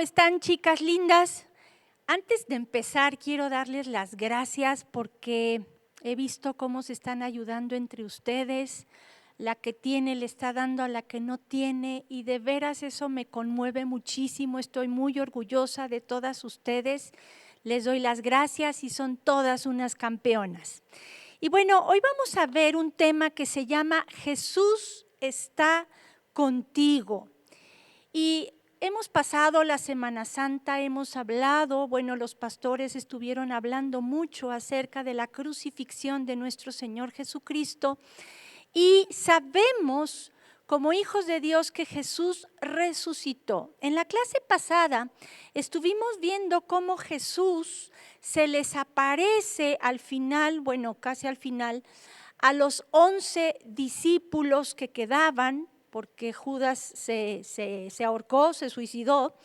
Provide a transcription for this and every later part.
están, chicas lindas? Antes de empezar, quiero darles las gracias porque he visto cómo se están ayudando entre ustedes. La que tiene le está dando a la que no tiene y de veras eso me conmueve muchísimo. Estoy muy orgullosa de todas ustedes. Les doy las gracias y son todas unas campeonas. Y bueno, hoy vamos a ver un tema que se llama Jesús está contigo. Y hemos pasado la Semana Santa, hemos hablado, los pastores estuvieron hablando mucho acerca de la crucifixión de nuestro Señor Jesucristo y sabemos como hijos de Dios que Jesús resucitó. En la clase pasada estuvimos viendo cómo Jesús se les aparece al final, casi al final, a los 11 discípulos que quedaban, porque Judas se ahorcó, se suicidó.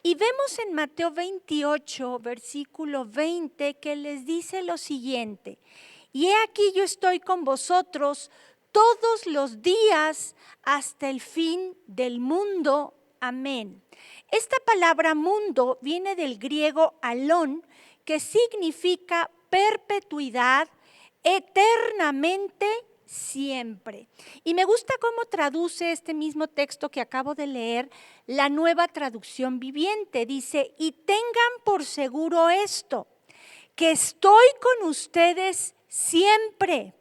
Y vemos en Mateo 28, versículo 20, que les dice lo siguiente: y he aquí yo estoy con vosotros todos los días hasta el fin del mundo. Amén. Esta palabra mundo viene del griego alón, que significa perpetuidad, eternamente, siempre. Y me gusta cómo traduce este mismo texto que acabo de leer la Nueva Traducción Viviente. Dice, y tengan por seguro esto, que estoy con ustedes siempre,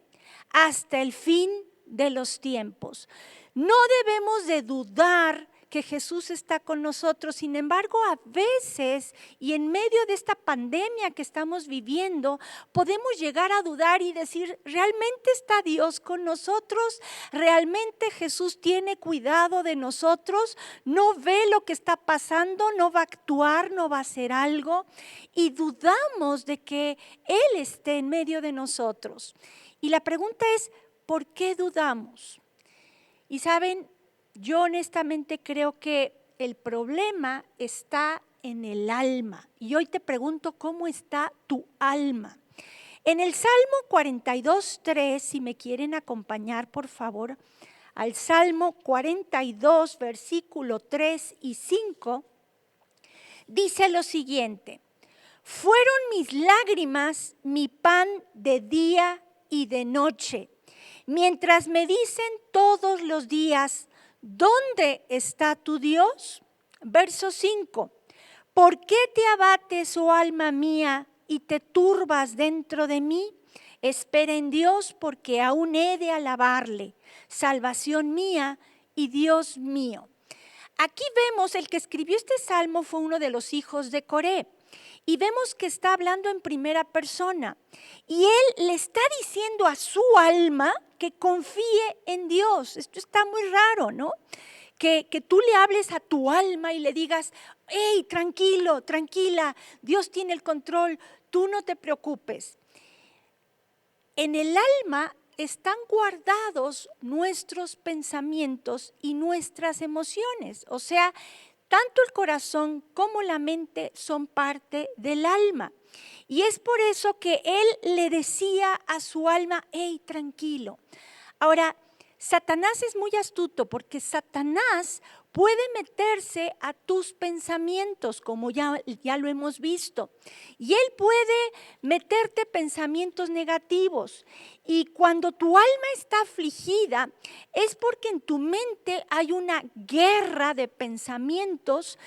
hasta el fin de los tiempos. No debemos de dudar que Jesús está con nosotros. Sin embargo, a veces y en medio de esta pandemia que estamos viviendo, podemos llegar a dudar y decir, ¿realmente está Dios con nosotros? ¿Realmente Jesús tiene cuidado de nosotros? ¿No ve lo que está pasando? ¿No va a actuar? ¿No va a hacer algo? Y dudamos de que Él esté en medio de nosotros. Y la pregunta es, ¿por qué dudamos? Y saben, yo honestamente creo que el problema está en el alma. Y hoy te pregunto, ¿cómo está tu alma? En el Salmo 42:3, si me quieren acompañar, por favor, al Salmo 42, versículo 3 y 5, dice lo siguiente: fueron mis lágrimas mi pan de día y de noche, mientras me dicen todos los días, ¿dónde está tu Dios? Verso 5, ¿por qué te abates, oh alma mía, y te turbas dentro de mí? Espera en Dios, porque aún he de alabarle, salvación mía y Dios mío. Aquí vemos, el que escribió este salmo fue uno de los hijos de Coré. Y vemos que está hablando en primera persona. Y él le está diciendo a su alma que confíe en Dios. Esto está muy raro, ¿no? Que tú le hables a tu alma y le digas, hey, tranquilo, tranquila, Dios tiene el control, tú no te preocupes. En el alma están guardados nuestros pensamientos y nuestras emociones. O sea, tanto el corazón como la mente son parte del alma. Y es por eso que él le decía a su alma, hey, tranquilo. Ahora, Satanás es muy astuto porque Satanás puede meterse a tus pensamientos, como ya lo hemos visto. Y él puede meterte pensamientos negativos. Y cuando tu alma está afligida, es porque en tu mente hay una guerra de pensamientos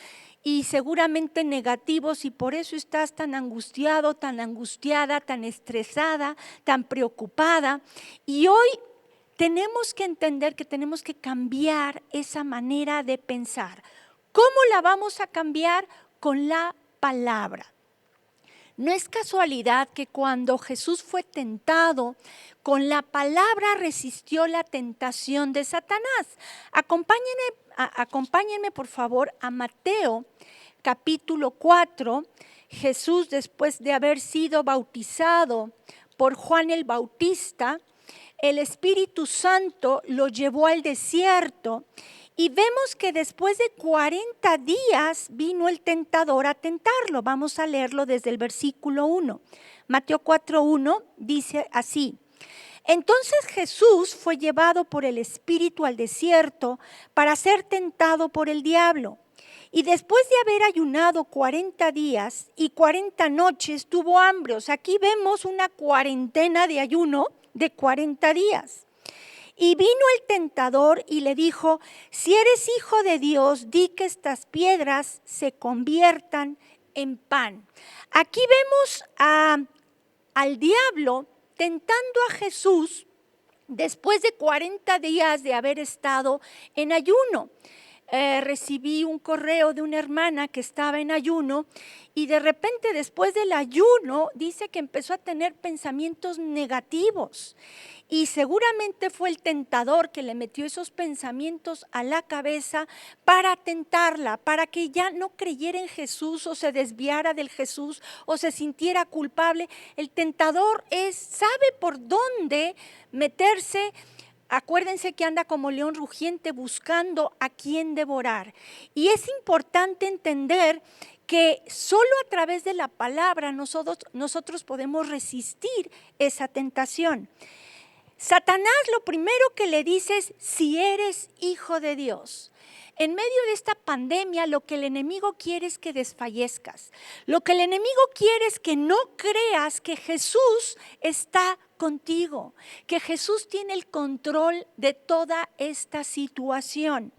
y seguramente negativos, y por eso estás tan angustiado, tan angustiada, tan estresada, tan preocupada. Y hoy tenemos que entender que tenemos que cambiar esa manera de pensar. ¿Cómo la vamos a cambiar? Con la palabra. No es casualidad que cuando Jesús fue tentado, con la palabra resistió la tentación de Satanás. Acompáñenme por favor a Mateo capítulo 4. Jesús, después de haber sido bautizado por Juan el Bautista, el Espíritu Santo lo llevó al desierto y vemos que después de 40 días vino el tentador a tentarlo. Vamos a leerlo desde el versículo 1. Mateo 4:1 dice así: entonces Jesús fue llevado por el Espíritu al desierto para ser tentado por el diablo. Y después de haber ayunado 40 días y 40 noches, tuvo hambre. O sea, aquí vemos una cuarentena de ayuno de 40 días. Y vino el tentador y le dijo: si eres hijo de Dios, di que estas piedras se conviertan en pan. Aquí vemos al diablo tentando a Jesús después de 40 días de haber estado en ayuno. Recibí un correo de una hermana que estaba en ayuno y de repente después del ayuno dice que empezó a tener pensamientos negativos y seguramente fue el tentador que le metió esos pensamientos a la cabeza para tentarla, para que ya no creyera en Jesús o se desviara del Jesús o se sintiera culpable. El tentador sabe por dónde meterse. Acuérdense que anda como león rugiente buscando a quien devorar. Y es importante entender que solo a través de la palabra nosotros podemos resistir esa tentación. Satanás lo primero que le dice es: si eres hijo de Dios. En medio de esta pandemia, lo que el enemigo quiere es que desfallezcas. Lo que el enemigo quiere es que no creas que Jesús está contigo, que Jesús tiene el control de toda esta situación.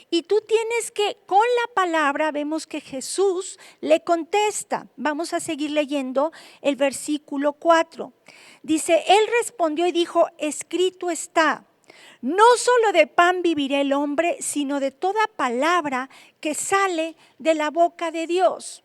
Y tú tienes que, con la palabra, vemos que Jesús le contesta. Vamos a seguir leyendo el versículo 4. Dice: él respondió y dijo: escrito está. No solo de pan vivirá el hombre, sino de toda palabra que sale de la boca de Dios.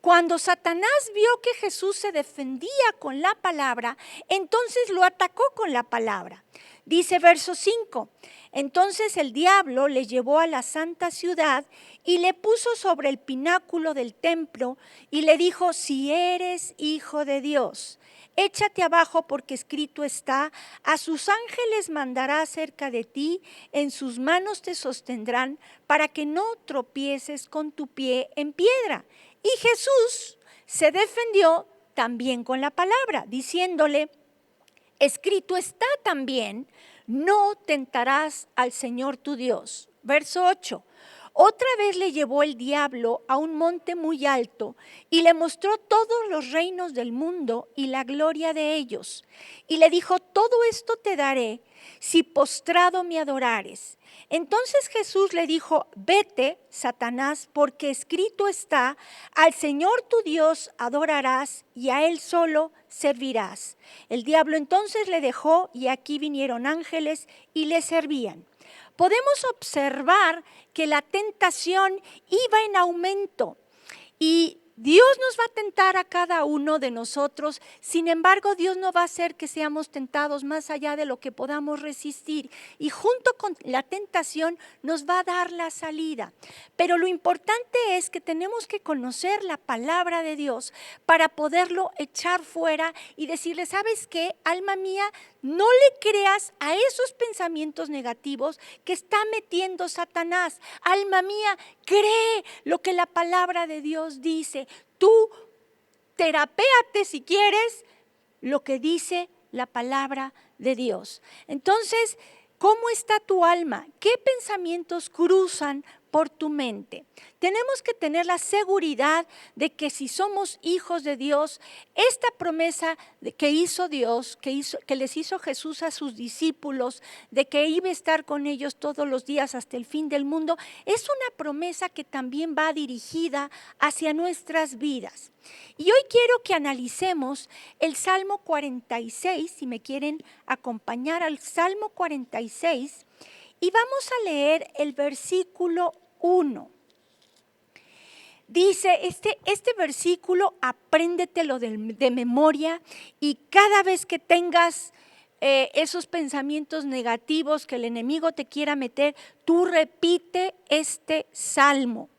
Cuando Satanás vio que Jesús se defendía con la palabra, entonces lo atacó con la palabra. Dice verso 5, entonces el diablo le llevó a la santa ciudad y le puso sobre el pináculo del templo y le dijo: si eres hijo de Dios, échate abajo, porque escrito está: a sus ángeles mandará cerca de ti, en sus manos te sostendrán, para que no tropieces con tu pie en piedra. Y Jesús se defendió también con la palabra, diciéndole: escrito está también: no tentarás al Señor tu Dios. Verso 8. Otra vez le llevó el diablo a un monte muy alto y le mostró todos los reinos del mundo y la gloria de ellos. Y le dijo: todo esto te daré si postrado me adorares. Entonces Jesús le dijo: vete, Satanás, porque escrito está: al Señor tu Dios adorarás y a Él solo servirás. El diablo entonces le dejó y aquí vinieron ángeles y le servían. Podemos observar que la tentación iba en aumento y Dios nos va a tentar a cada uno de nosotros. Sin embargo, Dios no va a hacer que seamos tentados más allá de lo que podamos resistir. Y junto con la tentación nos va a dar la salida. Pero lo importante es que tenemos que conocer la palabra de Dios para poderlo echar fuera y decirle: ¿sabes qué, alma mía? No le creas a esos pensamientos negativos que está metiendo Satanás. Alma mía, cree lo que la palabra de Dios dice. Tú terapéate si quieres lo que dice la palabra de Dios. Entonces, ¿cómo está tu alma? ¿Qué pensamientos cruzan por tu mente? Tenemos que tener la seguridad de que si somos hijos de Dios, esta promesa que hizo Dios, que les hizo Jesús a sus discípulos, de que iba a estar con ellos todos los días hasta el fin del mundo, es una promesa que también va dirigida hacia nuestras vidas. Y hoy quiero que analicemos el Salmo 46, si me quieren acompañar al Salmo 46, y vamos a leer el versículo 1. Dice, este versículo apréndetelo de memoria, y cada vez que tengas esos pensamientos negativos que el enemigo te quiera meter, tú repite este salmo.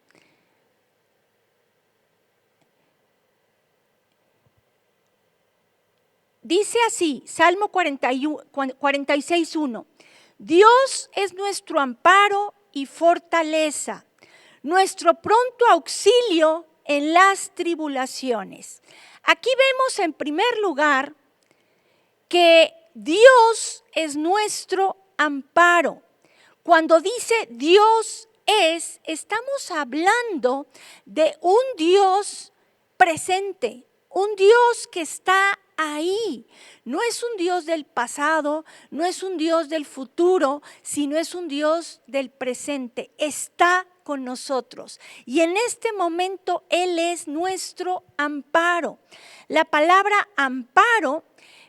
Dice así, Salmo 46:1. Dios es nuestro amparo y fortaleza, nuestro pronto auxilio en las tribulaciones. Aquí vemos en primer lugar que Dios es nuestro amparo. Cuando dice Dios estamos hablando de un Dios presente, un Dios que está ahí. No es un Dios del pasado, no es un Dios del futuro, sino es un Dios del presente. Está con nosotros. Y en este momento Él es nuestro amparo. La palabra amparo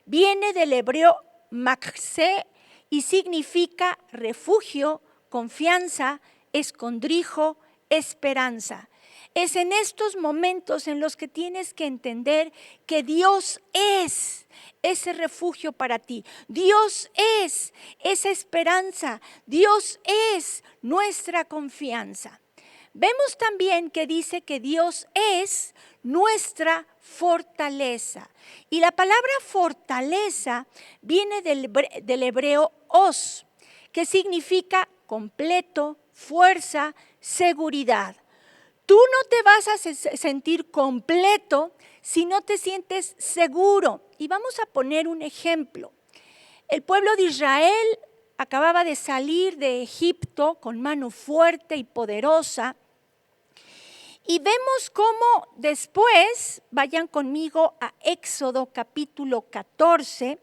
viene del hebreo maksé y significa refugio, confianza, escondrijo, esperanza. Es en estos momentos en los que tienes que entender que Dios es ese refugio para ti. Dios es esa esperanza. Dios es nuestra confianza. Vemos también que dice que Dios es nuestra fortaleza. Y la palabra fortaleza viene del hebreo os, que significa completo, fuerza, seguridad. Tú no te vas a sentir completo si no te sientes seguro. Y vamos a poner un ejemplo. El pueblo de Israel acababa de salir de Egipto con mano fuerte y poderosa. Y vemos cómo después, vayan conmigo a Éxodo capítulo 14,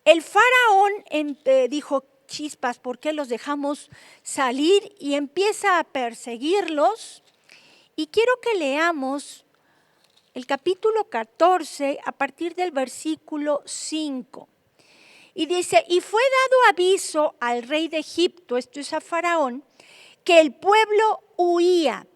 el faraón dijo, chispas, ¿por qué los dejamos salir? Y empieza a perseguirlos. Y quiero que leamos el capítulo 14 a partir del versículo 5. Y dice, y fue dado aviso al rey de Egipto, esto es a Faraón, que el pueblo huía.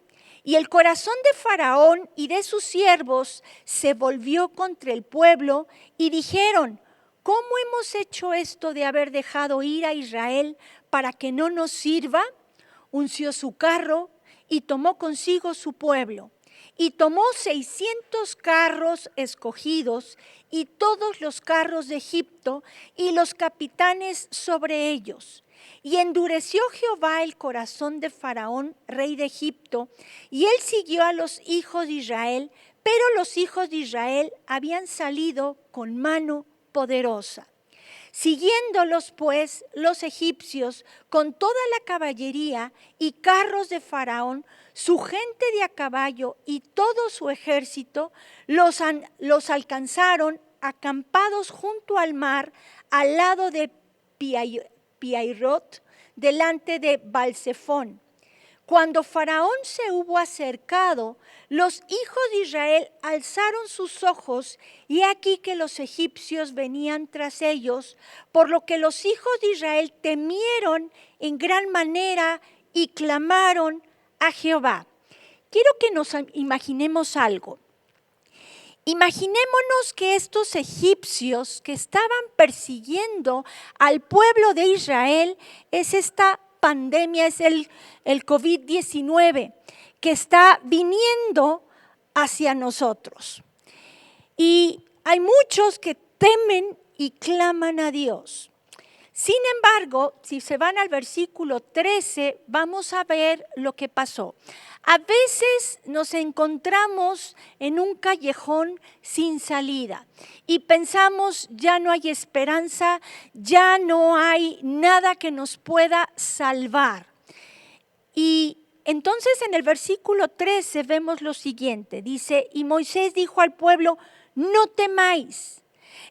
Y el corazón de Faraón y de sus siervos se volvió contra el pueblo y dijeron, ¿cómo hemos hecho esto de haber dejado ir a Israel para que no nos sirva? Unció su carro y tomó consigo su pueblo. Y tomó 600 carros escogidos y todos los carros de Egipto y los capitanes sobre ellos. Y endureció Jehová el corazón de Faraón, rey de Egipto, y él siguió a los hijos de Israel, pero los hijos de Israel habían salido con mano poderosa. Siguiéndolos pues los egipcios con toda la caballería y carros de Faraón, su gente de a caballo y todo su ejército, los alcanzaron acampados junto al mar, al lado de Piairot, delante de Balsefón. Cuando Faraón se hubo acercado, los hijos de Israel alzaron sus ojos y aquí que los egipcios venían tras ellos, por lo que los hijos de Israel temieron en gran manera y clamaron a Jehová. Quiero que nos imaginemos algo. Imaginémonos que estos egipcios que estaban persiguiendo al pueblo de Israel es esta pandemia, es el COVID-19 que está viniendo hacia nosotros. Y hay muchos que temen y claman a Dios. Sin embargo, si se van al versículo 13, vamos a ver lo que pasó. A veces nos encontramos en un callejón sin salida y pensamos ya no hay esperanza, ya no hay nada que nos pueda salvar. Y entonces en el versículo 13 vemos lo siguiente, dice, y Moisés dijo al pueblo, no temáis,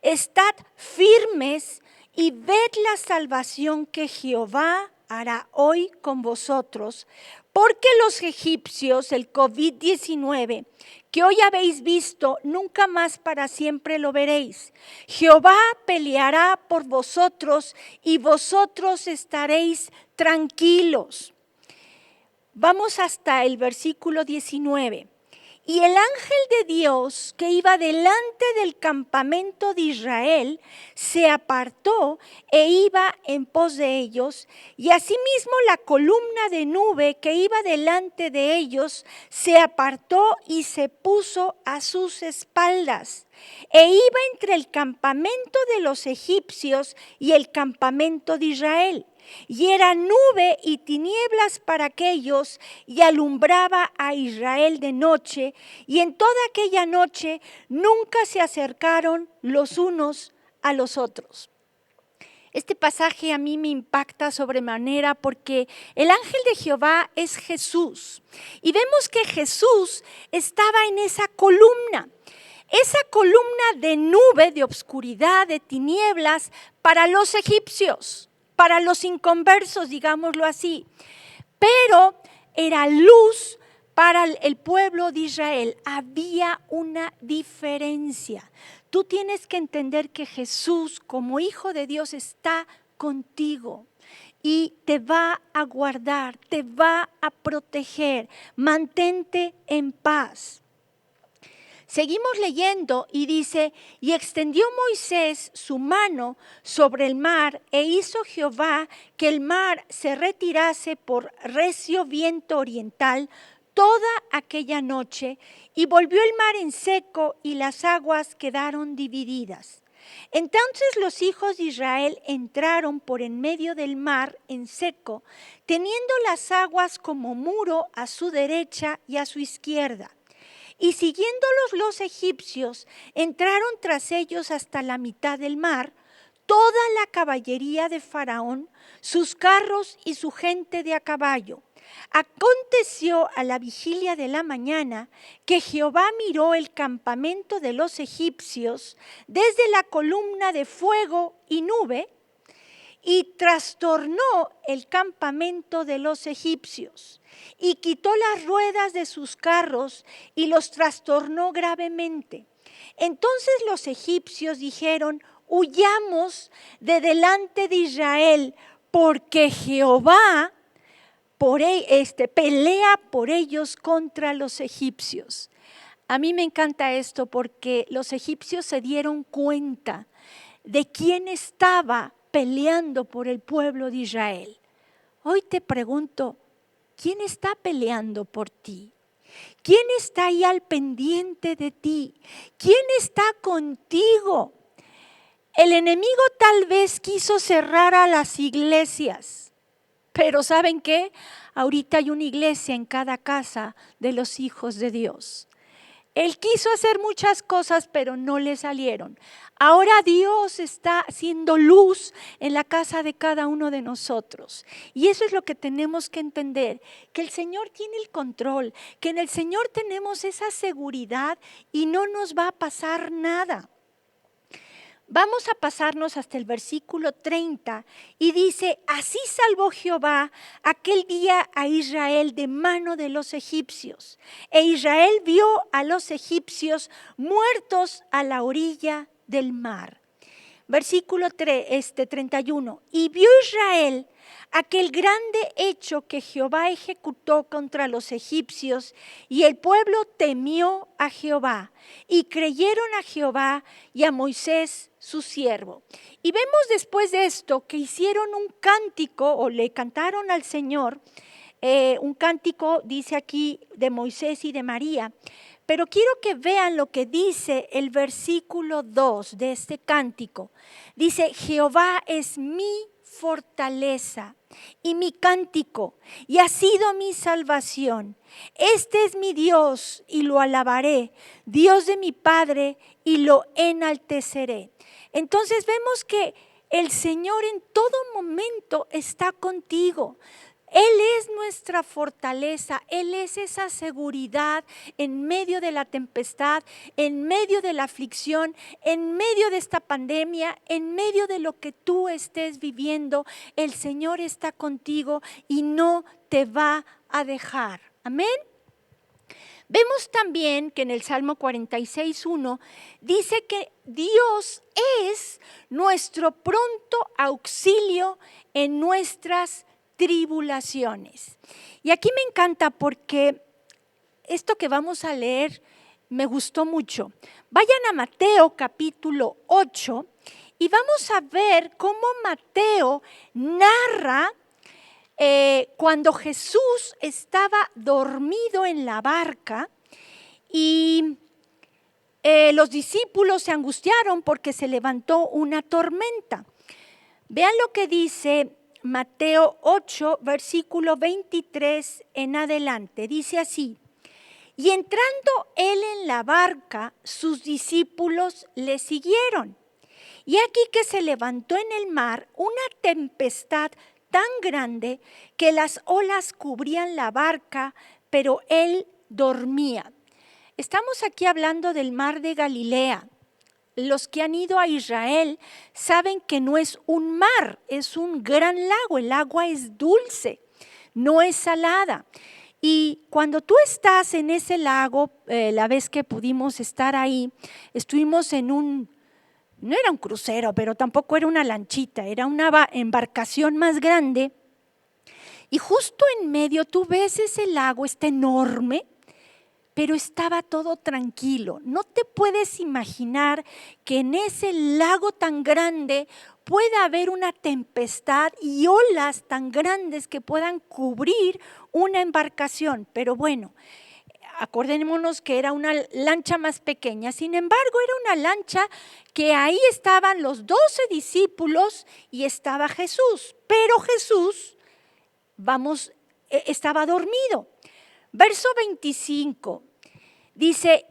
estad firmes y ved la salvación que Jehová hará hoy con vosotros, porque los egipcios, el COVID-19, que hoy habéis visto, nunca más para siempre lo veréis. Jehová peleará por vosotros y vosotros estaréis tranquilos. Vamos hasta el versículo 19. Y el ángel de Dios que iba delante del campamento de Israel se apartó e iba en pos de ellos, y asimismo la columna de nube que iba delante de ellos se apartó y se puso a sus espaldas, e iba entre el campamento de los egipcios y el campamento de Israel. Y era nube y tinieblas para aquellos, y alumbraba a Israel de noche, y en toda aquella noche nunca se acercaron los unos a los otros. Este pasaje a mí me impacta sobremanera porque el ángel de Jehová es Jesús. Y vemos que Jesús estaba en esa columna de nube, de obscuridad, de tinieblas para los egipcios, para los inconversos, digámoslo así. Pero era luz para el pueblo de Israel. Había una diferencia. Tú tienes que entender que Jesús, como Hijo de Dios, está contigo y te va a guardar, te va a proteger. Mantente en paz. Seguimos leyendo y dice, y extendió Moisés su mano sobre el mar e hizo Jehová que el mar se retirase por recio viento oriental toda aquella noche, y volvió el mar en seco y las aguas quedaron divididas. Entonces los hijos de Israel entraron por en medio del mar en seco, teniendo las aguas como muro a su derecha y a su izquierda. Y siguiéndolos los egipcios, entraron tras ellos hasta la mitad del mar, toda la caballería de Faraón, sus carros y su gente de a caballo. Aconteció a la vigilia de la mañana que Jehová miró el campamento de los egipcios desde la columna de fuego y nube y trastornó el campamento de los egipcios y quitó las ruedas de sus carros y los trastornó gravemente. Entonces los egipcios dijeron, huyamos de delante de Israel, porque Jehová pelea por ellos contra los egipcios. A mí me encanta esto porque los egipcios se dieron cuenta de quién estaba peleando por el pueblo de Israel. Hoy te pregunto, ¿quién está peleando por ti? ¿Quién está ahí al pendiente de ti? ¿Quién está contigo? El enemigo tal vez quiso cerrar a las iglesias. Pero ¿saben qué? Ahorita hay una iglesia en cada casa de los hijos de Dios. Él quiso hacer muchas cosas, pero no le salieron. Ahora Dios está haciendo luz en la casa de cada uno de nosotros. Y eso es lo que tenemos que entender, que el Señor tiene el control, que en el Señor tenemos esa seguridad y no nos va a pasar nada. Vamos a pasarnos hasta el versículo 30 y dice, así salvó Jehová aquel día a Israel de mano de los egipcios. E Israel vio a los egipcios muertos a la orilla del mar. Versículo 31, y vio Israel aquel grande hecho que Jehová ejecutó contra los egipcios, y el pueblo temió a Jehová, y creyeron a Jehová y a Moisés su siervo. Y vemos después de esto que hicieron un cántico, o le cantaron al Señor, un cántico, dice aquí, de Moisés y de María. Pero quiero que vean lo que dice el versículo 2 de este cántico. Dice, Jehová es mi fortaleza y mi cántico, y ha sido mi salvación. Este es mi Dios y lo alabaré, Dios de mi Padre, y lo enalteceré. Entonces vemos que el Señor en todo momento está contigo. Él es nuestra fortaleza, Él es esa seguridad en medio de la tempestad, en medio de la aflicción, en medio de esta pandemia, en medio de lo que tú estés viviendo. El Señor está contigo y no te va a dejar. Amén. Vemos también que en el Salmo 46:1 dice que Dios es nuestro pronto auxilio en nuestras tribulaciones. Y aquí me encanta porque esto que vamos a leer me gustó mucho. Vayan a Mateo capítulo 8 y vamos a ver cómo Mateo narra cuando Jesús estaba dormido en la barca y los discípulos se angustiaron porque se levantó una tormenta. Vean lo que dice Mateo 8, versículo 23 en adelante. Dice así, y entrando él en la barca, sus discípulos le siguieron. Y aquí que se levantó en el mar una tempestad tan grande que las olas cubrían la barca, pero él dormía. Estamos aquí hablando del mar de Galilea. Los que han ido a Israel saben que no es un mar, es un gran lago. El agua es dulce, no es salada. Y cuando tú estás en ese lago, la vez que pudimos estar ahí, estuvimos en no era un crucero, pero tampoco era una lanchita, era una embarcación más grande. Y justo en medio tú ves ese lago, está enorme, pero estaba todo tranquilo. No te puedes imaginar que en ese lago tan grande pueda haber una tempestad y olas tan grandes que puedan cubrir una embarcación. Pero bueno, acordémonos que era una lancha más pequeña. Sin embargo, era una lancha que ahí estaban los 12 discípulos y estaba Jesús. Pero Jesús, estaba dormido. Verso 25, dice,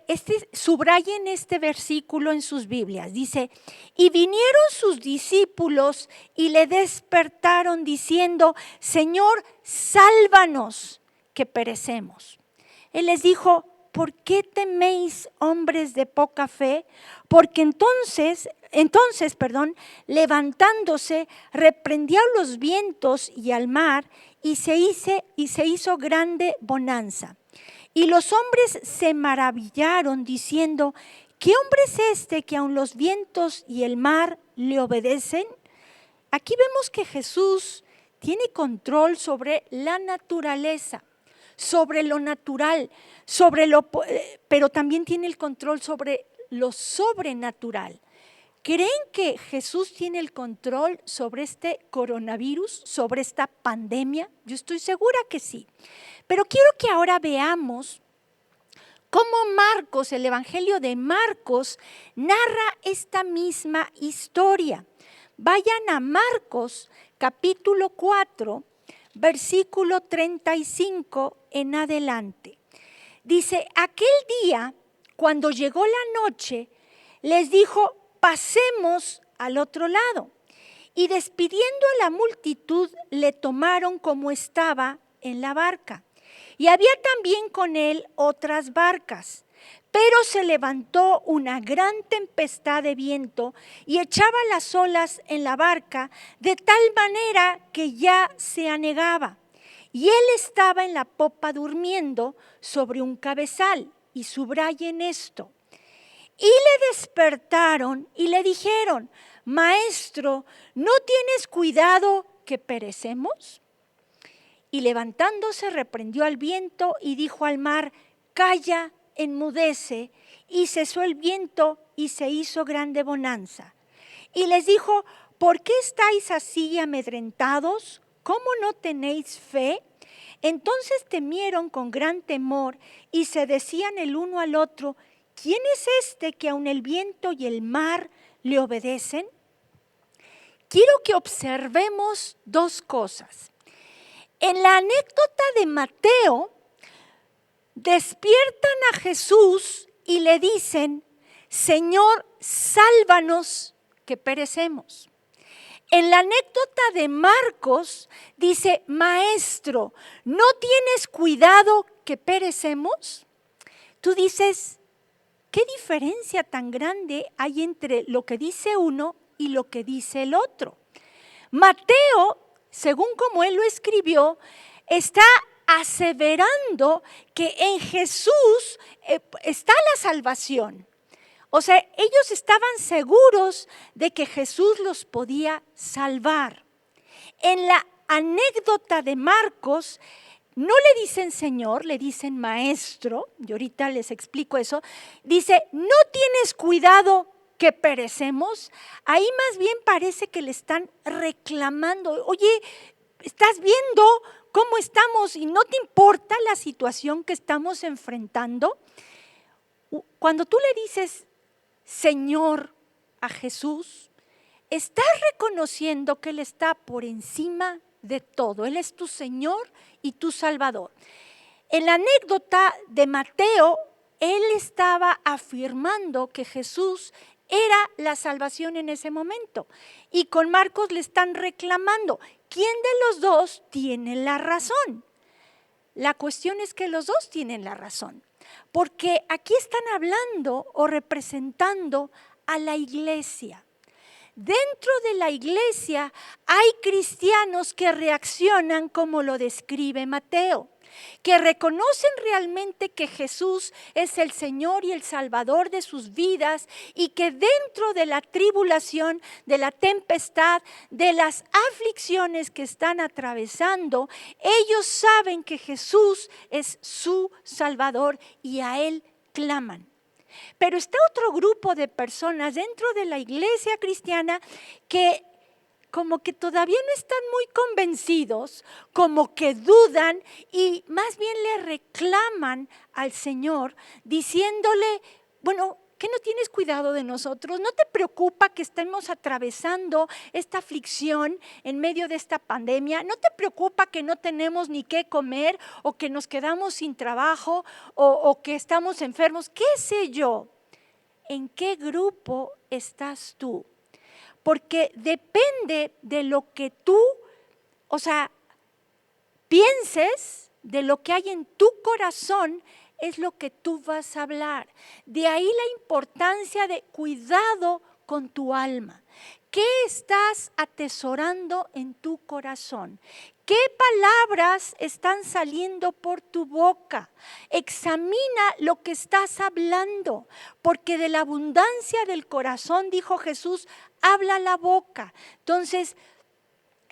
subrayen este versículo en sus Biblias, dice, y vinieron sus discípulos y le despertaron diciendo, Señor, sálvanos, que perecemos. Él les dijo, ¿por qué teméis, hombres de poca fe? Porque entonces, levantándose, reprendió a los vientos y al mar, y se hizo grande bonanza. Y los hombres se maravillaron diciendo, ¿qué hombre es este que aun los vientos y el mar le obedecen? Aquí vemos que Jesús tiene control sobre la naturaleza, sobre lo natural, pero también tiene el control sobre lo sobrenatural. ¿Creen que Jesús tiene el control sobre este coronavirus, sobre esta pandemia? Yo estoy segura que sí. Pero quiero que ahora veamos cómo Marcos, el Evangelio de Marcos, narra esta misma historia. Vayan a Marcos capítulo 4, versículo 35 en adelante. Dice, aquel día, cuando llegó la noche, les dijo, pasemos al otro lado. Y despidiendo a la multitud, le tomaron como estaba en la barca. Y había también con él otras barcas. Pero se levantó una gran tempestad de viento y echaba las olas en la barca de tal manera que ya se anegaba. Y él estaba en la popa durmiendo sobre un cabezal. Y subrayen esto. Y le despertaron y le dijeron, Maestro, ¿no tienes cuidado que perecemos? Y levantándose reprendió al viento y dijo al mar, calla, enmudece. Y cesó el viento y se hizo grande bonanza. Y les dijo, ¿por qué estáis así amedrentados? ¿Cómo no tenéis fe? Entonces temieron con gran temor y se decían el uno al otro, ¿quién es este que aun el viento y el mar le obedecen? Quiero que observemos dos cosas. En la anécdota de Mateo, despiertan a Jesús y le dicen, Señor, sálvanos que perecemos. En la anécdota de Marcos dice, Maestro, ¿no tienes cuidado que perecemos? Tú dices, ¿qué diferencia tan grande hay entre lo que dice uno y lo que dice el otro? Mateo, según como él lo escribió, está aseverando que en Jesús está la salvación. O sea, ellos estaban seguros de que Jesús los podía salvar. En la anécdota de Marcos, no le dicen Señor, le dicen Maestro, y ahorita les explico eso. Dice, ¿no tienes cuidado que perecemos? Ahí más bien parece que le están reclamando, oye, ¿estás viendo cómo estamos y no te importa la situación que estamos enfrentando? Cuando tú le dices Señor a Jesús, estás reconociendo que Él está por encima de todo. Él es tu Señor y tu Salvador. En la anécdota de Mateo, él estaba afirmando que Jesús era la salvación en ese momento. Y con Marcos le están reclamando, ¿quién de los dos tiene la razón? La cuestión es que los dos tienen la razón, porque aquí están hablando o representando a la iglesia. Dentro de la iglesia hay cristianos que reaccionan como lo describe Mateo, que reconocen realmente que Jesús es el Señor y el Salvador de sus vidas y que dentro de la tribulación, de la tempestad, de las aflicciones que están atravesando, ellos saben que Jesús es su Salvador y a Él claman. Pero está otro grupo de personas dentro de la iglesia cristiana que como que todavía no están muy convencidos, como que dudan y más bien le reclaman al Señor diciéndole, bueno, ¿qué no tienes cuidado de nosotros? ¿No te preocupa que estemos atravesando esta aflicción en medio de esta pandemia? ¿No te preocupa que no tenemos ni qué comer o que nos quedamos sin trabajo o que estamos enfermos? ¿Qué sé yo? ¿En qué grupo estás tú? Porque depende de lo que tú, pienses, de lo que hay en tu corazón, es lo que tú vas a hablar. De ahí la importancia de cuidado con tu alma. ¿Qué estás atesorando en tu corazón? ¿Qué palabras están saliendo por tu boca? Examina lo que estás hablando, porque de la abundancia del corazón, dijo Jesús, habla la boca. Entonces,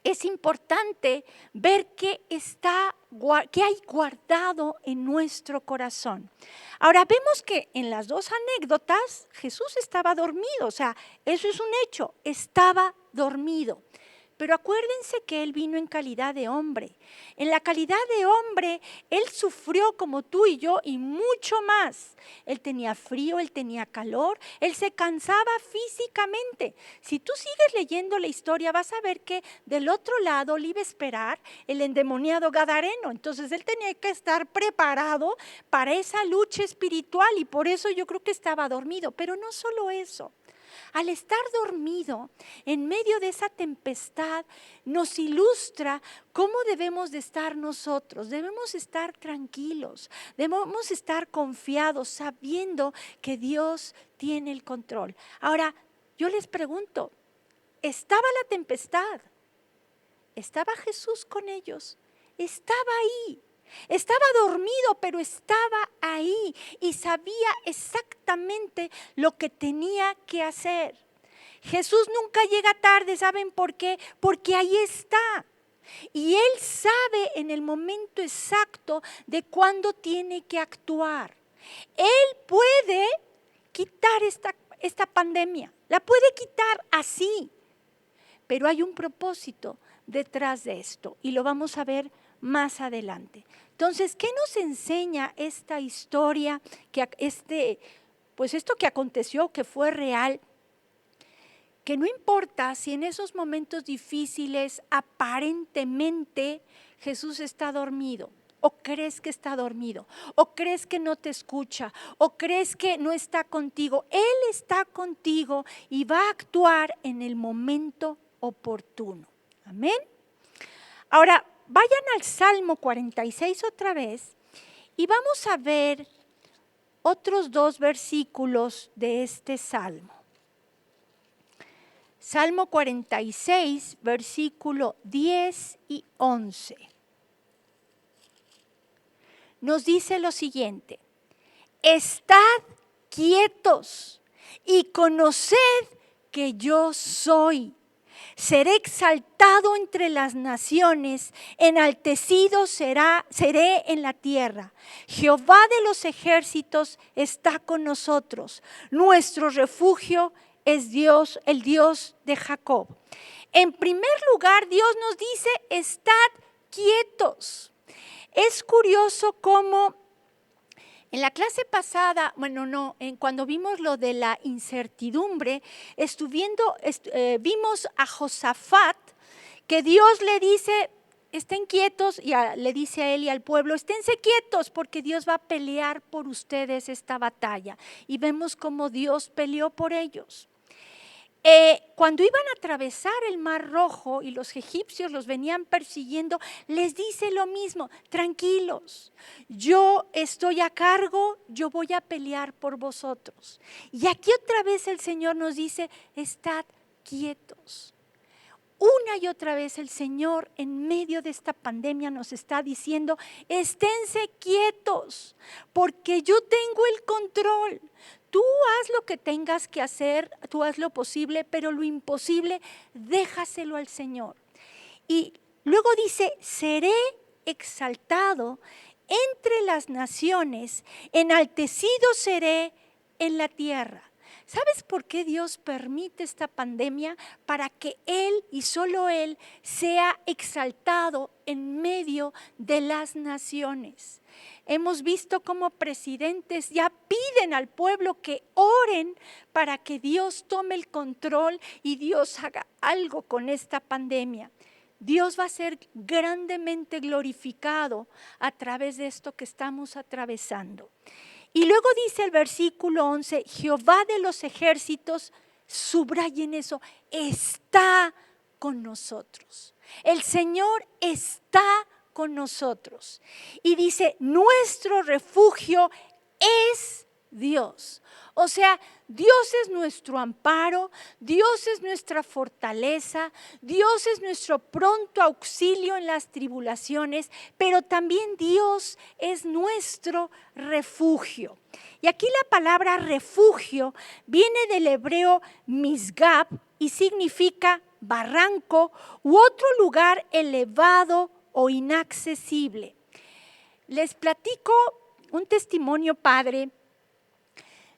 es importante ver qué hay guardado en nuestro corazón. Ahora vemos que en las dos anécdotas Jesús estaba dormido, eso es un hecho, estaba dormido. Pero acuérdense que Él vino en calidad de hombre. En la calidad de hombre, Él sufrió como tú y yo y mucho más. Él tenía frío, Él tenía calor, Él se cansaba físicamente. Si tú sigues leyendo la historia, vas a ver que del otro lado le iba a esperar el endemoniado gadareno. Entonces, Él tenía que estar preparado para esa lucha espiritual y por eso yo creo que estaba dormido. Pero no solo eso. Al estar dormido en medio de esa tempestad nos ilustra cómo debemos de estar nosotros. Debemos estar tranquilos, debemos estar confiados, sabiendo que Dios tiene el control. Ahora, yo les pregunto, ¿estaba la tempestad? ¿Estaba Jesús con ellos? Estaba ahí. Estaba dormido, pero estaba ahí y sabía exactamente lo que tenía que hacer. Jesús nunca llega tarde, ¿saben por qué? Porque ahí está. Y Él sabe en el momento exacto de cuándo tiene que actuar. Él puede quitar esta pandemia, la puede quitar así, pero hay un propósito detrás de esto y lo vamos a ver más adelante. Entonces, ¿qué nos enseña esta historia, esto que aconteció, que fue real? Que no importa si en esos momentos difíciles aparentemente Jesús está dormido, o crees que está dormido, o crees que no te escucha, o crees que no está contigo. Él está contigo y va a actuar en el momento oportuno. Amén. Ahora, vayan al Salmo 46 otra vez y vamos a ver otros dos versículos de este Salmo. Salmo 46, versículo 10 y 11. Nos dice lo siguiente: estad quietos y conoced que yo soy. Seré exaltado entre las naciones, enaltecido seré en la tierra. Jehová de los ejércitos está con nosotros. Nuestro refugio es Dios, el Dios de Jacob. En primer lugar, Dios nos dice, estad quietos. Es curioso cómo en la clase pasada, cuando vimos lo de la incertidumbre, vimos a Josafat que Dios le dice, estén quietos, y le dice a él y al pueblo, esténse quietos porque Dios va a pelear por ustedes esta batalla. Y vemos cómo Dios peleó por ellos. Cuando iban a atravesar el Mar Rojo y los egipcios los venían persiguiendo, les dice lo mismo: tranquilos, yo estoy a cargo, yo voy a pelear por vosotros. Y aquí otra vez el Señor nos dice: estad quietos. Una y otra vez el Señor en medio de esta pandemia nos está diciendo: esténse quietos, porque yo tengo el control. Tú haz lo que tengas que hacer, tú haz lo posible, pero lo imposible déjaselo al Señor. Y luego dice: seré exaltado entre las naciones, enaltecido seré en la tierra. ¿Sabes por qué Dios permite esta pandemia? Para que Él y solo Él sea exaltado en medio de las naciones. Hemos visto cómo presidentes ya piden al pueblo que oren para que Dios tome el control y Dios haga algo con esta pandemia. Dios va a ser grandemente glorificado a través de esto que estamos atravesando. Y luego dice el versículo 11, Jehová de los ejércitos, subrayen eso, está con nosotros. El Señor está con nosotros. Y dice: nuestro refugio es Dios. O sea, Dios es nuestro amparo, Dios es nuestra fortaleza, Dios es nuestro pronto auxilio en las tribulaciones, pero también Dios es nuestro refugio. Y aquí la palabra refugio viene del hebreo misgab y significa barranco u otro lugar elevado o inaccesible. Les platico un testimonio, padre,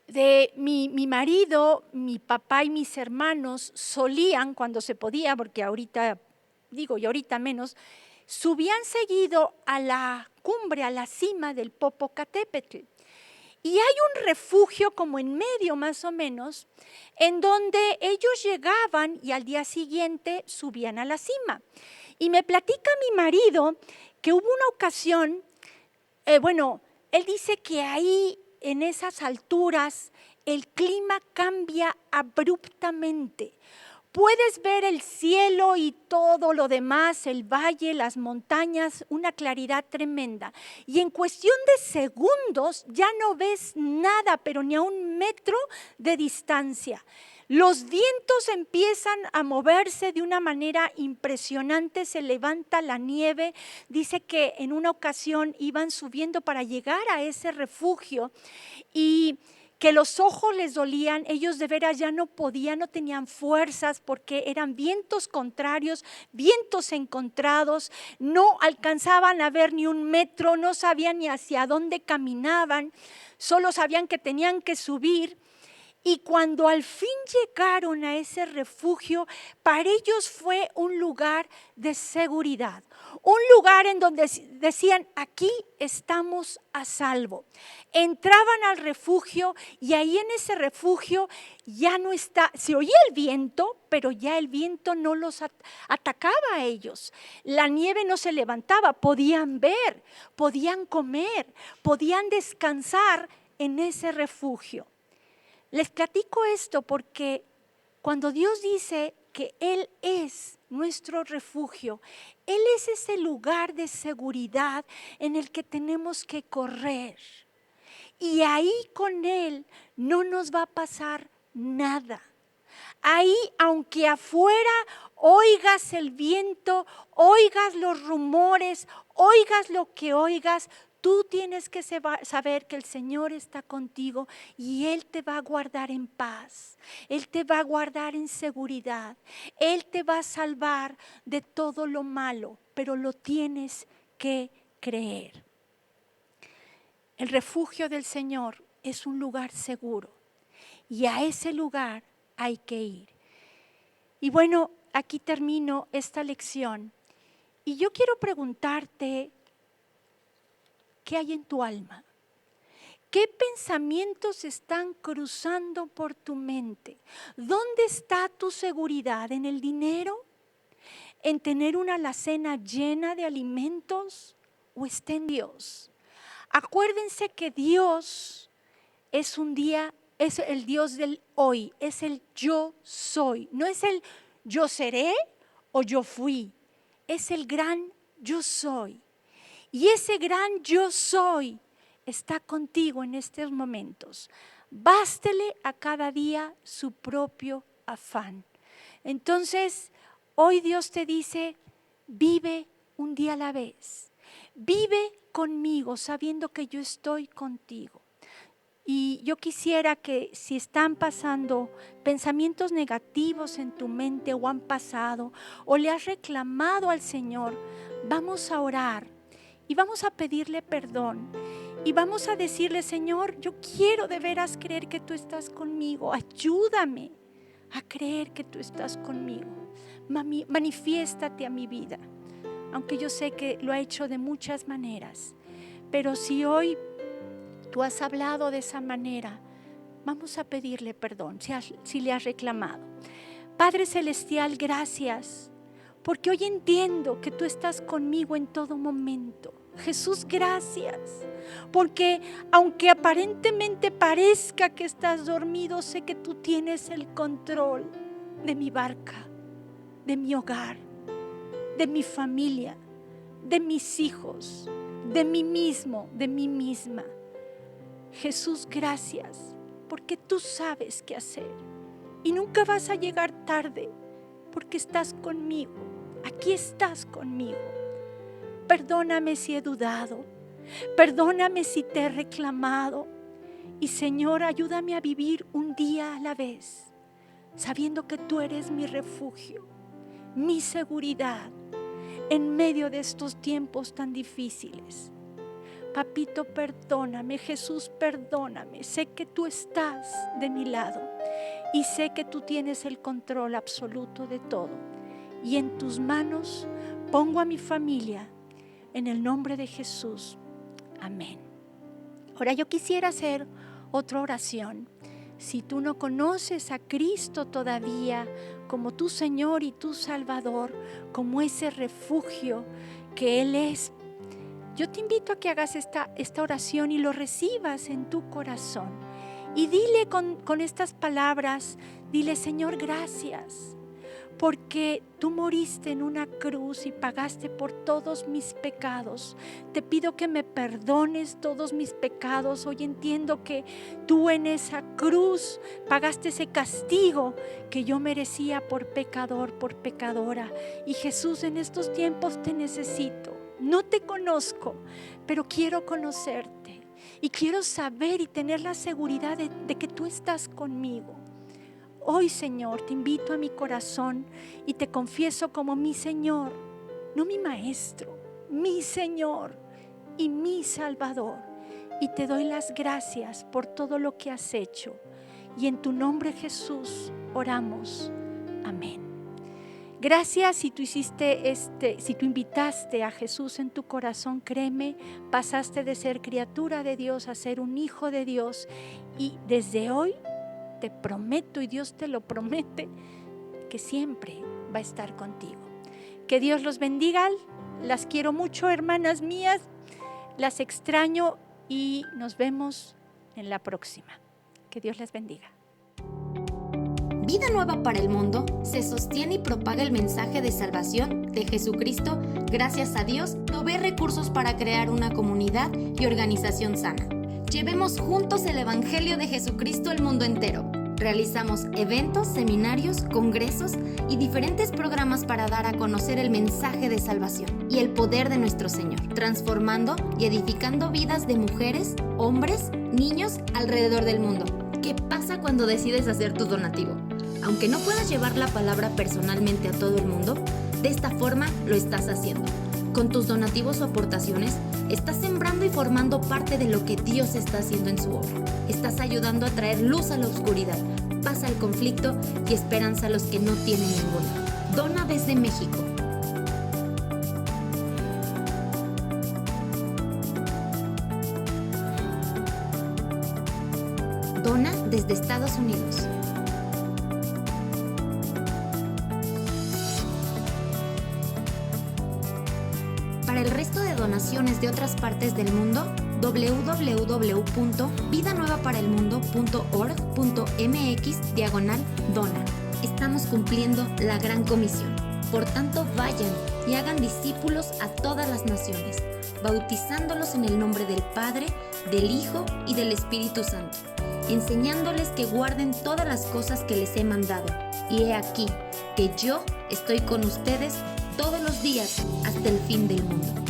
de mi marido, mi papá y mis hermanos solían, cuando se podía, porque ahorita, digo, y ahorita menos, subían seguido a la cumbre, a la cima del Popocatépetl. Y hay un refugio como en medio más o menos, en donde ellos llegaban y al día siguiente subían a la cima. Y me platica mi marido que hubo una ocasión, él dice que ahí en esas alturas el clima cambia abruptamente. Puedes ver el cielo y todo lo demás, el valle, las montañas, una claridad tremenda. Y en cuestión de segundos ya no ves nada, pero ni a 1 metro de distancia. Los vientos empiezan a moverse de una manera impresionante, se levanta la nieve. Dice que en una ocasión iban subiendo para llegar a ese refugio y que los ojos les dolían, ellos de veras ya no podían, no tenían fuerzas porque eran vientos contrarios, vientos encontrados, no alcanzaban a ver ni 1 metro, no sabían ni hacia dónde caminaban, solo sabían que tenían que subir. Y cuando al fin llegaron a ese refugio, para ellos fue un lugar de seguridad, un lugar en donde decían: aquí estamos a salvo. Entraban al refugio y ahí en ese refugio ya no está, se oía el viento, pero ya el viento no los atacaba a ellos. La nieve no se levantaba, podían ver, podían comer, podían descansar en ese refugio. Les platico esto porque cuando Dios dice que Él es nuestro refugio, Él es ese lugar de seguridad en el que tenemos que correr. Y ahí con Él no nos va a pasar nada. Ahí, aunque afuera oigas el viento, oigas los rumores, oigas lo que oigas, tú tienes que saber que el Señor está contigo y Él te va a guardar en paz. Él te va a guardar en seguridad. Él te va a salvar de todo lo malo, pero lo tienes que creer. El refugio del Señor es un lugar seguro y a ese lugar hay que ir. Y bueno, aquí termino esta lección y yo quiero preguntarte: ¿qué hay en tu alma? ¿Qué pensamientos están cruzando por tu mente? ¿Dónde está tu seguridad? ¿En el dinero? ¿En tener una alacena llena de alimentos? ¿O está en Dios? Acuérdense que Dios es un día es el Dios del hoy, es el yo soy. No es el yo seré o yo fui, es el gran yo soy. Y ese gran yo soy está contigo en estos momentos. Bástele a cada día su propio afán. Entonces, hoy Dios te dice, vive un día a la vez. Vive conmigo sabiendo que yo estoy contigo. Y yo quisiera que si están pasando pensamientos negativos en tu mente o han pasado o le has reclamado al Señor, vamos a orar y vamos a pedirle perdón y vamos a decirle, Señor, yo quiero de veras creer que tú estás conmigo, ayúdame a creer que tú estás conmigo, manifiéstate a mi vida, aunque yo sé que lo ha hecho de muchas maneras, pero si hoy tú has hablado de esa manera, vamos a pedirle perdón si le has reclamado. Padre Celestial, gracias, porque hoy entiendo que tú estás conmigo en todo momento. Jesús, gracias, porque aunque aparentemente parezca que estás dormido, sé que tú tienes el control de mi barca, de mi hogar, de mi familia, de mis hijos, de mí mismo, de mí misma. Jesús, gracias, porque tú sabes qué hacer y nunca vas a llegar tarde porque estás conmigo, aquí estás conmigo. Perdóname si he dudado, perdóname si te he reclamado y Señor, ayúdame a vivir un día a la vez, sabiendo que tú eres mi refugio, mi seguridad en medio de estos tiempos tan difíciles. Papito, perdóname, Jesús, perdóname. Sé que tú estás de mi lado y sé que tú tienes el control absoluto de todo. Y en tus manos pongo a mi familia en el nombre de Jesús. Amén. Ahora yo quisiera hacer otra oración. Si tú no conoces a Cristo todavía como tu Señor y tu Salvador, como ese refugio que Él es, yo te invito a que hagas esta oración y lo recibas en tu corazón. Y dile con estas palabras, dile, Señor, gracias, porque tú moriste en una cruz y pagaste por todos mis pecados. Te pido que me perdones todos mis pecados. Hoy entiendo que tú en esa cruz pagaste ese castigo que yo merecía por pecador, por pecadora. Y Jesús, en estos tiempos te necesito. No te conozco, pero quiero conocerte y quiero saber y tener la seguridad de que tú estás conmigo. Hoy, Señor, te invito a mi corazón y te confieso como mi Señor, no mi Maestro, mi Señor y mi Salvador. Y te doy las gracias por todo lo que has hecho. Y en tu nombre, Jesús, oramos. Amén. Gracias si tú si tú invitaste a Jesús en tu corazón, créeme, pasaste de ser criatura de Dios a ser un hijo de Dios. Y desde hoy te prometo, y Dios te lo promete, que siempre va a estar contigo. Que Dios los bendiga, las quiero mucho, hermanas mías, las extraño y nos vemos en la próxima. Que Dios les bendiga. Vida Nueva para el Mundo se sostiene y propaga el mensaje de salvación de Jesucristo. Gracias a Dios, provee recursos para crear una comunidad y organización sana. Llevemos juntos el Evangelio de Jesucristo al mundo entero. Realizamos eventos, seminarios, congresos y diferentes programas para dar a conocer el mensaje de salvación y el poder de nuestro Señor, transformando y edificando vidas de mujeres, hombres, niños alrededor del mundo. ¿Qué pasa cuando decides hacer tu donativo? Aunque no puedas llevar la palabra personalmente a todo el mundo, de esta forma lo estás haciendo. Con tus donativos o aportaciones, estás sembrando y formando parte de lo que Dios está haciendo en su obra. Estás ayudando a traer luz a la oscuridad, paz al conflicto y esperanza a los que no tienen ninguna. Dona desde México. Dona desde Estados Unidos. Para el resto de donaciones de otras partes del mundo, www.vidanuevaparaelmundo.org.mx/dona. Estamos cumpliendo la gran comisión. Por tanto, vayan y hagan discípulos a todas las naciones, bautizándolos en el nombre del Padre, del Hijo y del Espíritu Santo, enseñándoles que guarden todas las cosas que les he mandado. Y he aquí que yo estoy con ustedes todos los días hasta el fin del mundo.